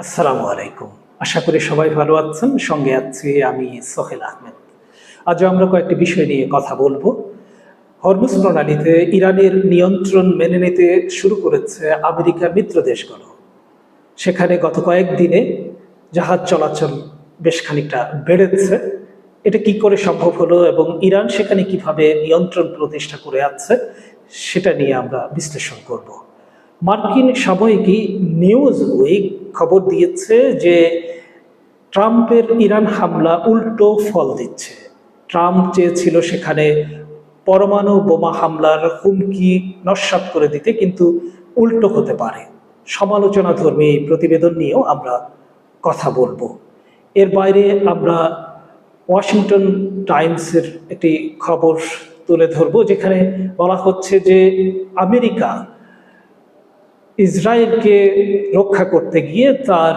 আসসালামু আলাইকুম। আশা করি সবাই ভালো আছেন। সঙ্গে আছি আমি সোহেল আহমেদ। আজ আমরা কয়েকটি বিষয় নিয়ে কথা বলবো। হরমুজ প্রণালীতে ইরানের নিয়ন্ত্রণ মেনে নিতে শুরু করেছে আমেরিকার মিত্র দেশগুলো। সেখানে গত কয়েকদিনে জাহাজ চলাচল বেশ খানিকটা বেড়েছে। এটা কি করে সম্ভব হলো এবং ইরান সেখানে কিভাবে নিয়ন্ত্রণ প্রতিষ্ঠা করে আছে সেটা নিয়ে আমরা বিশ্লেষণ করব। মার্কিন সাময়িকী নিউজ উইক খবর দিয়েছে যে ট্রাম্পের ইরান হামলা উল্টো ফল দিচ্ছে। ট্রাম্প চেয়েছিল সেখানে পরমাণু বোমা হামলার হুমকি নস্যাৎ করে দিতে, কিন্তু উল্টো হতে পারে। সমালোচনাধর্মী এই প্রতিবেদন নিয়েও আমরা কথা বলবো। এর বাইরে আমরা ওয়াশিংটন টাইমসের একটি খবর তুলে ধরবো, যেখানে বলা হচ্ছে যে আমেরিকা ইসরায়েলকে রক্ষা করতে গিয়ে তার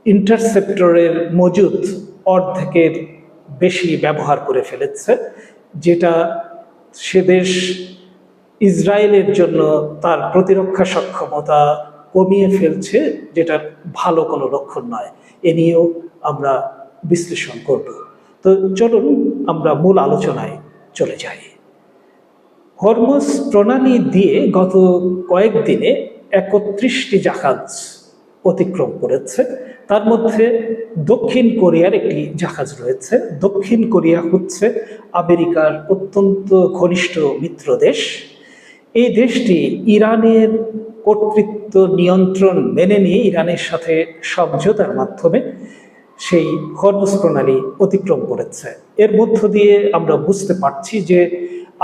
ইন্টারসেপ্টরের মজুদ অর্ধেকের বেশি ব্যবহার করে ফেলেছে, যেটা সে দেশ ইসরায়েলের জন্য তার প্রতিরক্ষা সক্ষমতা কমিয়ে ফেলছে, যেটা ভালো কোনো লক্ষণ নয়। এ নিয়েও আমরা বিশ্লেষণ করব। তো চলুন আমরা মূল আলোচনায় চলে যাই। হরমুজ প্রণালী দিয়ে গত কয়েকদিনে 31টি জাহাজ অতিক্রম করেছে। তার মধ্যে দক্ষিণ কোরিয়ার একটি জাহাজ রয়েছে। দক্ষিণ কোরিয়া হচ্ছে আমেরিকার অত্যন্ত ঘনিষ্ঠ মিত্র দেশ। এই দেশটি ইরানের কর্তৃত্ব নিয়ন্ত্রণ মেনে নিয়ে ইরানের সাথে সমঝোতার মাধ্যমে সেই হরমুজ প্রণালী অতিক্রম করেছে। এর মধ্য দিয়ে আমরা বুঝতে পারছি যে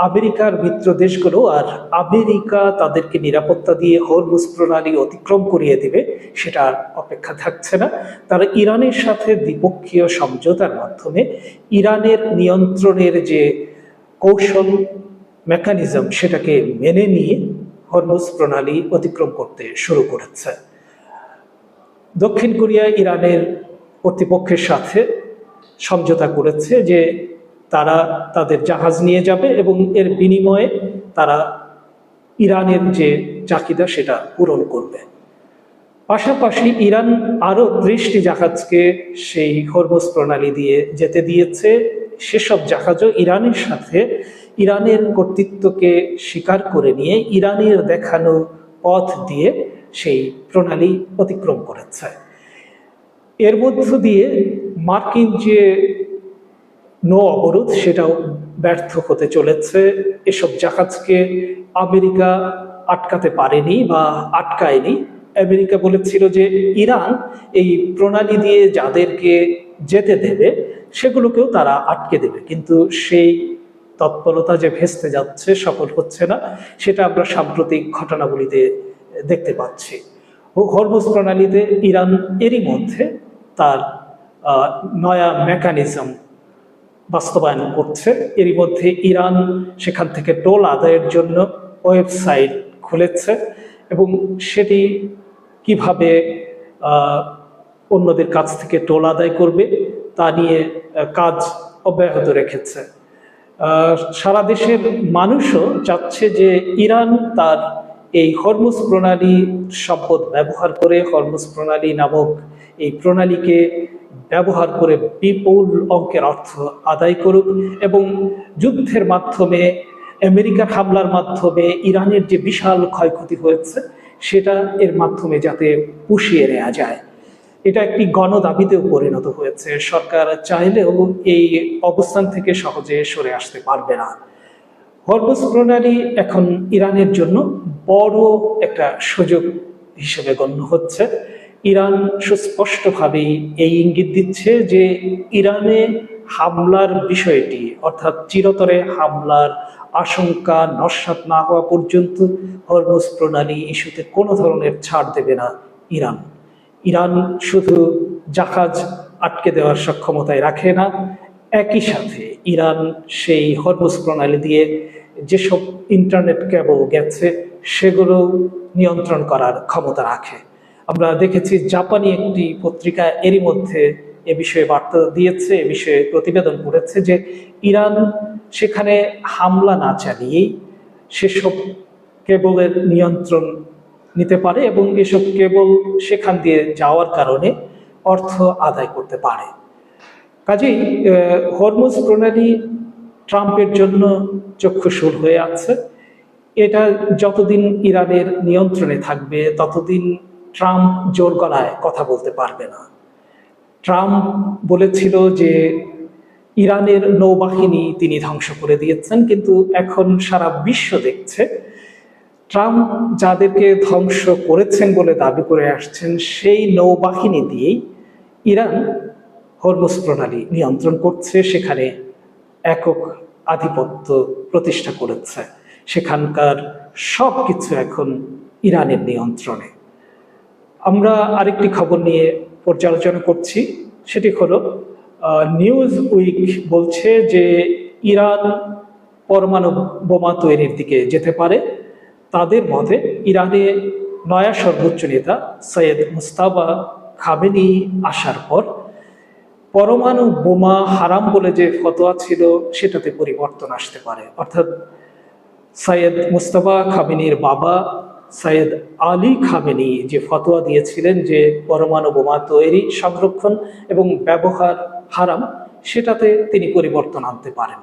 আমেরিকার মিত্র দেশগুলো আর আমেরিকা তাদেরকে নিরাপত্তা দিয়ে হরমুজ প্রণালী অতিক্রম করিয়ে দিবে সেটা অপেক্ষা থাকছে না। তারা ইরানের সাথে দ্বিপক্ষীয় সমঝোতার মাধ্যমে ইরানের নিয়ন্ত্রণের যে কৌশল মেকানিজম সেটাকে মেনে নিয়ে হরমুজ প্রণালী অতিক্রম করতে শুরু করেছে। দক্ষিণ কোরিয়া ইরানের কর্তৃপক্ষের সাথে সমঝোতা করেছে যে তারা তাদের জাহাজ নিয়ে যাবে এবং এর বিনিময়ে তারা ইরানের যে চাহিদা সেটা পূরণ করবে। পাশাপাশি ইরান আরও 30টি জাহাজকে সেই হরমুজ প্রণালী দিয়ে যেতে দিয়েছে। সেসব জাহাজও ইরানের সাথে ইরানের কর্তৃত্বকে স্বীকার করে নিয়ে ইরানের দেখানো পথ দিয়ে সেই প্রণালী অতিক্রম করেছে। এর মধ্য দিয়ে মার্কিন যে নৌ অবরোধ সেটাও ব্যর্থ হতে চলেছে। এসব জাহাজকে আমেরিকা আটকাতে পারেনি বা আটকায়নি। আমেরিকা বলেছিল যে ইরান এই প্রণালী দিয়ে যাদেরকে যেতে দেবে সেগুলোকেও তারা আটকে দেবে, কিন্তু সেই তৎপরতা যে ভেস্তে যাচ্ছে, সফল হচ্ছে না, সেটা আমরা সাম্প্রতিক ঘটনাবলীতে দেখতে পাচ্ছি। হরমুজ প্রণালীতে ইরান এরই মধ্যে তার নয়া মেকানিজম বাস্তবায়ন করছে। এরই মধ্যে ইরান সেখান থেকে টোল আদায়ের জন্য ওয়েবসাইট খুলেছে এবং সেটি কিভাবে অন্যদের কাছ থেকে টোল আদায় করবে তা নিয়ে কাজ অব্যাহত রেখেছে। সারা দেশের মানুষও চাচ্ছে যে ইরান তার এই হরমুজ প্রণালী সম্পদ ব্যবহার করে, হরমুজ প্রণালী নামক এই প্রণালীকে ব্যবহার করে বিপুল অঙ্কের অর্থ আদায় করুক এবং যুদ্ধের মাধ্যমে, আমেরিকার হামলার মাধ্যমে ইরানের যে বিশাল ক্ষয়ক্ষতি হয়েছে সেটা এর মাধ্যমে যাতে পুষিয়ে নেওয়া যায়। এটা একটি গণদাবিতেও পরিণত হয়েছে। সরকার চাইলেও এই অবস্থান থেকে সহজে সরে আসতে পারবে না। হরমুজ প্রণালী এখন ইরানের জন্য বড় একটা সুযোগ হিসেবে গণ্য হচ্ছে। ইরান সুস্পষ্টভাবেই এই ইঙ্গিত দিচ্ছে যে ইরানে হামলার বিষয়টি, অর্থাৎ চিরতরে হামলার আশঙ্কা নস্যাৎ না হওয়া পর্যন্ত হরমুজ প্রণালী ইস্যুতে কোনো ধরনের ছাড় দেবে না ইরান। ইরান শুধু জাহাজ আটকে দেওয়ার সক্ষমতায় রাখে না, একই সাথে ইরান সেই হরমুজ প্রণালী দিয়ে যেসব ইন্টারনেট কেবল গেছে সেগুলো নিয়ন্ত্রণ করার ক্ষমতা রাখে। আমরা দেখেছি জাপানি একটি পত্রিকা এরই মধ্যে এ বিষয়ে বার্তা দিয়েছে, এ বিষয়ে প্রতিবেদন করেছে যে ইরান সেখানে হামলা না চালিয়েই সেসব কেবলের নিয়ন্ত্রণ নিতে পারে এবং এসব কেবল সেখান দিয়ে যাওয়ার কারণে অর্থ আদায় করতে পারে। কাজেই হরমুজ প্রণালী ট্রাম্পের জন্য চক্ষুশূল হয়ে আছে। এটা যতদিন ইরানের নিয়ন্ত্রণে থাকবে ততদিন ট্রাম্প জোর গলায় কথা বলতে পারবে না। ট্রাম্প বলেছিল যে ইরানের নৌবাহিনী তিনি ধ্বংস করে দিয়েছেন, কিন্তু এখন সারা বিশ্ব দেখছে ট্রাম্প যাদেরকে ধ্বংস করেছেন বলে দাবি করে আসছেন সেই নৌবাহিনী দিয়েই ইরান হরমুজ প্রণালী নিয়ন্ত্রণ করছে, সেখানে একক আধিপত্য প্রতিষ্ঠা করেছে, সেখানকার সব কিছু এখন ইরানের নিয়ন্ত্রণে। আমরা আরেকটি খবর নিয়ে পর্যালোচনা করছি, সেটি হলো নিউজ উইক বলছে যে ইরান পরমাণু বোমা তৈরির দিকে যেতে পারে। তাদের মতে ইরানে নয়া সর্বোচ্চ নেতা সৈয়দ মুজতবা খামেনি আসার পর পরমাণু বোমা হারাম বলে যে ফতোয়া ছিল সেটাতে পরিবর্তন আসতে পারে। অর্থাৎ সৈয়দ মুজতবা খামেনির বাবা সৈয়দ আলী খামেনি যে ফতোয়া দিয়েছিলেন যে পরমাণু বোমা তৈরি, সংরক্ষণ এবং ব্যবহার হারাম, সেটাতে তিনি পরিবর্তন আনতে পারেন।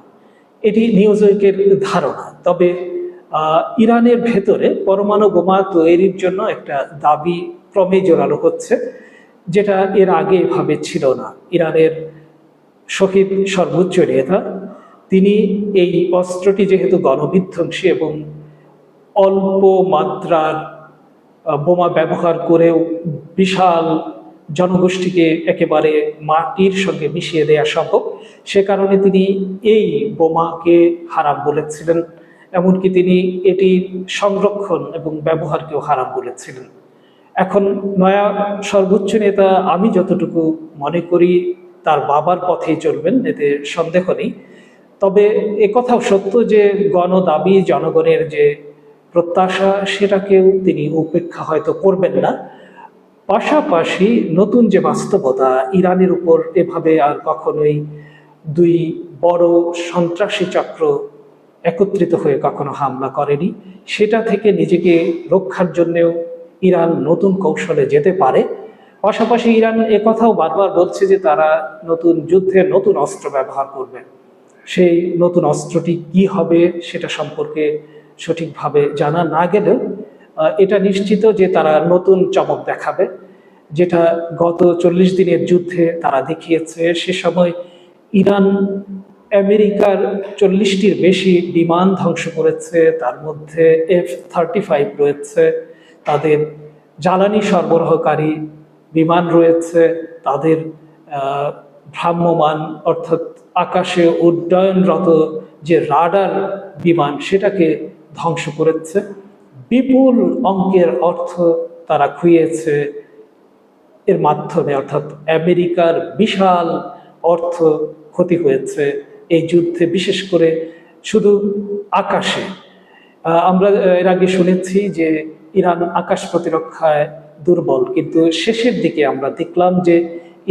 এটি নিউজ উইকের ধারণা। তবে ইরানের ভেতরে পরমাণু বোমা তৈরির জন্য একটা দাবি ক্রমে জোরালো হচ্ছে, যেটা এর আগে এভাবে ছিল না। ইরানের শহীদ সর্বোচ্চ নেতা তিনি এই অস্ত্রটি যেহেতু গণবিধ্বংসী এবং অল্প মাত্রার বোমা ব্যবহার করেও বিশাল জনগোষ্ঠীকে একেবারে মাটির সঙ্গে মিশিয়ে দেওয়া সম্ভব, সে কারণে তিনি এই বোমাকে হারাম বলেছিলেন। এমনকি তিনি এটি সংরক্ষণ এবং ব্যবহারকেও হারাম বলেছিলেন। এখন নয়া সর্বোচ্চ নেতা আমি যতটুকু মনে করি তার বাবার পথেই চলবেন, এতে সন্দেহ নেই। তবে একথাও সত্য যে গণদাবি, জনগণের যে প্রত্যাশা, সেটাকেও তিনি উপেক্ষা হয়তো করবেন না। পাশাপাশি নতুন যে বাস্তবতা, ইরানের উপর এভাবে আর কখনোই দুই বড় সন্ত্রাসী চক্র একত্রিত হয়ে কখনো হামলা করেনি, সেটা থেকে নিজেকে রক্ষার জন্যেও ইরান নতুন কৌশলে যেতে পারে। পাশাপাশি ইরান একথাও বারবার বলছে যে তারা নতুন যুদ্ধে নতুন অস্ত্র ব্যবহার করবে। সেই নতুন অস্ত্রটি কি হবে সেটা সম্পর্কে সঠিকভাবে জানা না গেলেও এটা নিশ্চিত যে তারা নতুন চমক দেখাবে, যেটা গত 40 দিনের যুদ্ধে তারা দেখিয়েছে। সে সময় ইরান আমেরিকার 40টির বেশি বিমান ধ্বংস করেছে, তার মধ্যে F-35 রয়েছে, তাদের জ্বালানি সরবরাহকারী বিমান রয়েছে, তাদের ভ্রাম্যমান অর্থাৎ আকাশে উড্ডয়নরত যে রাডার বিমান সেটাকে ধ্বংস করেছে। বিপুল অঙ্কের অর্থ তারা খুইয়েছে এর মাধ্যমে, অর্থাৎ আমেরিকার বিশাল অর্থ ক্ষতি হয়েছে এই যুদ্ধে, বিশেষ করে শুধু আকাশে। আমরা এর আগে শুনেছি যে ইরান আকাশ প্রতিরক্ষায় দুর্বল, কিন্তু শেষের দিকে আমরা দেখলাম যে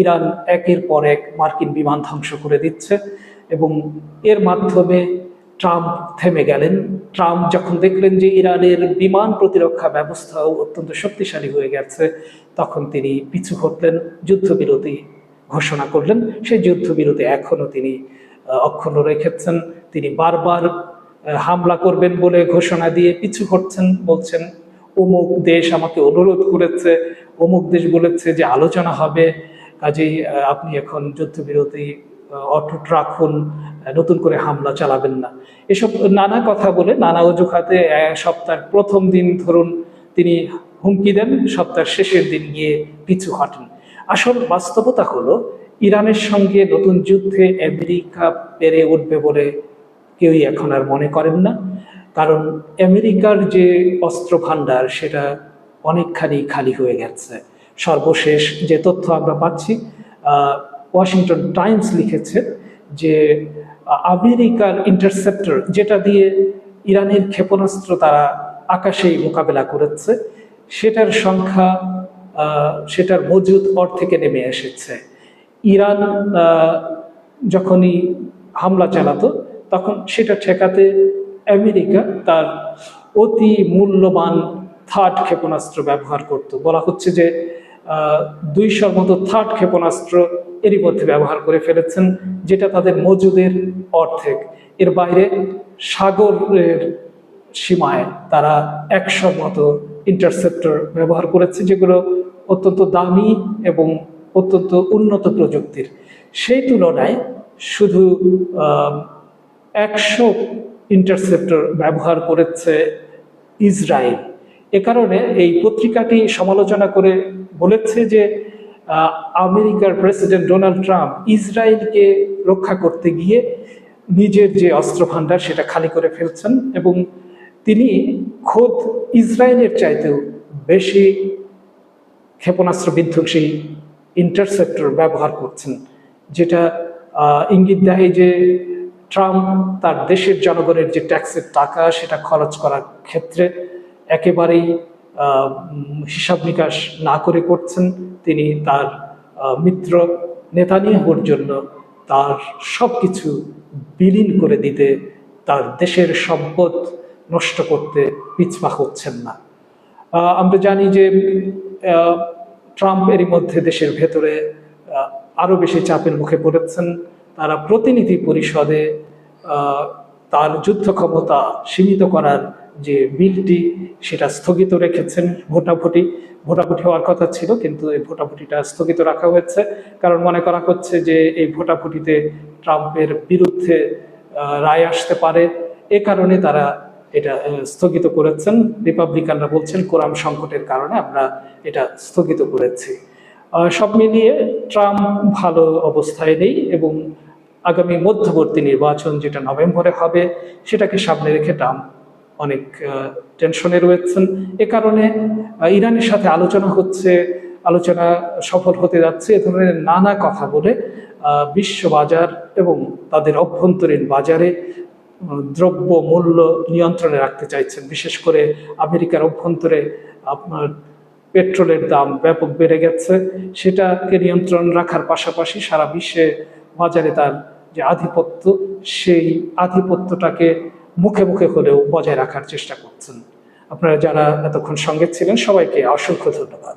ইরান একের পর এক মার্কিন বিমান ধ্বংস করে দিচ্ছে এবং এর মাধ্যমে ট্রাম্প থেমে গেলেন। ট্রাম্প যখন দেখলেন যে ইরানের বিমান প্রতিরক্ষা ব্যবস্থাও অত্যন্ত শক্তিশালী হয়ে গেছে, তখন তিনি পিছু হটলেন, যুদ্ধবিরতি ঘোষণা করলেন। সেই যুদ্ধবিরতি এখনো তিনি অক্ষুণ্ণ রেখেছেন। তিনি বারবার হামলা করবেন বলে ঘোষণা দিয়ে পিছু হটছেন, বলছেন অমুক দেশ আমাকে অনুরোধ করেছে, অমুক দেশ বলেছে যে আলোচনা হবে, কাজেই আপনি এখন যুদ্ধবিরতি অটুট রাখুন, নতুন করে হামলা চালাবেন না। এসব নানা কথা বলে নানা অজুহাতে সপ্তাহের প্রথম দিন ধরুন তিনি হুমকি দেন, সপ্তাহের শেষের দিন গিয়ে পিছু হটেন। আসল বাস্তবতা হলো ইরানের সঙ্গে নতুন যুদ্ধে আমেরিকা পেরে উঠবে বলে কেউই এখন আর মনে করেন না, কারণ আমেরিকার যে অস্ত্র ভাণ্ডার সেটা অনেকখানি খালি হয়ে গেছে। সর্বশেষ যে তথ্য আমরা পাচ্ছি, ওয়াশিংটন টাইমস লিখেছে যে আমেরিকার ইন্টারসেপ্টর, যেটা দিয়ে ইরানের ক্ষেপণাস্ত্র তারা আকাশেই মোকাবেলা করেছে, সেটার সংখ্যা, সেটার মজুদ অর্ধেকে নেমে এসেছে। ইরান যখনই হামলা চালাতো তখন সেটা ঠেকাতে আমেরিকা তার অতি মূল্যবান থার্ড ক্ষেপণাস্ত্র ব্যবহার করত। বলা হচ্ছে যে 200 মতো থার্ড ক্ষেপণাস্ত্র এরই মধ্যে ব্যবহার করে ফেলেছেন, যেটা তাদের মজুদের অর্ধেক। এর বাইরে সাগরের সীমায় তারা 100 মতো ইন্টারসেপ্টর ব্যবহার করেছে, যেগুলো অত্যন্ত দামি এবং অত্যন্ত উন্নত প্রযুক্তির। সেই তুলনায় শুধু 100 ইন্টারসেপ্টর ব্যবহার করেছে ইসরায়েল। এ কারণে এই পত্রিকাটি সমালোচনা করে বলেছে যে আমেরিকার প্রেসিডেন্ট ডোনাল্ড ট্রাম্প ইসরায়েলকে রক্ষা করতে গিয়ে নিজের যে অস্ত্র ভান্ডার সেটা খালি করে ফেলছেন, এবং তিনি খোদ ইসরায়েলের চাইতেও বেশি ক্ষেপণাস্ত্র বিধ্বংসী ইন্টারসেপ্টর ব্যবহার করছেন, যেটা ইঙ্গিত দেয় যে ট্রাম্প তার দেশের জনগণের যে ট্যাক্সের টাকা সেটা খরচ করার ক্ষেত্রে একেবারেই হিসাব নিকাশ না করে করছেন। তিনি তার মিত্র নেতানিয়াহুর জন্য তার সবকিছু বিলীন করে দিতে, তার দেশের সম্পদ নষ্ট করতে পিছপা হচ্ছেন না। আমরা জানি যে ট্রাম্প এরই মধ্যে দেশের ভেতরে আরো বেশি চাপের মুখে পড়েছেন। তারা প্রতিনিধি পরিষদে তার যুদ্ধ ক্ষমতা সীমিত করার যে বিলটি সেটা স্থগিত রেখেছেন। ভোটাভুটি হওয়ার কথা ছিল, কিন্তু এই ভোটাভুটিটা স্থগিত রাখা হয়েছে, কারণ মনে করা হচ্ছে যে এই ভোটাভুটিতে ট্রাম্পের বিরুদ্ধে রায় আসতে পারে। এ কারণে তারা এটা স্থগিত করেছেন। রিপাবলিকানরা বলছেন কোরাম সংকটের কারণে আমরা এটা স্থগিত করেছি। সব মিলিয়ে ট্রাম্প ভালো অবস্থায় নেই, এবং আগামী মধ্যবর্তী নির্বাচন যেটা নভেম্বরে হবে সেটাকে সামনে রেখে ট্রাম্প অনেক টেনশনে রয়েছেন। এ কারণে ইরানের সাথে আলোচনা সফল হতে যাচ্ছে। এ ধরনের নানা কথা বলে বিশ্ব বাজার এবং তাদের অভ্যন্তরীণ বাজারে দ্রব্য মূল্য নিয়ন্ত্রণে রাখতে চাইছেন। বিশেষ করে আমেরিকার অভ্যন্তরে আপনার পেট্রোলের দাম ব্যাপক বেড়ে গেছে, সেটাকে নিয়ন্ত্রণ রাখার পাশাপাশি সারা বিশ্বে বাজারে তার যে আধিপত্য, সেই আধিপত্যটাকে মুখে মুখে হলেও বজায় রাখার চেষ্টা করছেন। আপনারা যারা এতক্ষণ সঙ্গে ছিলেন সবাইকে অসংখ্য ধন্যবাদ।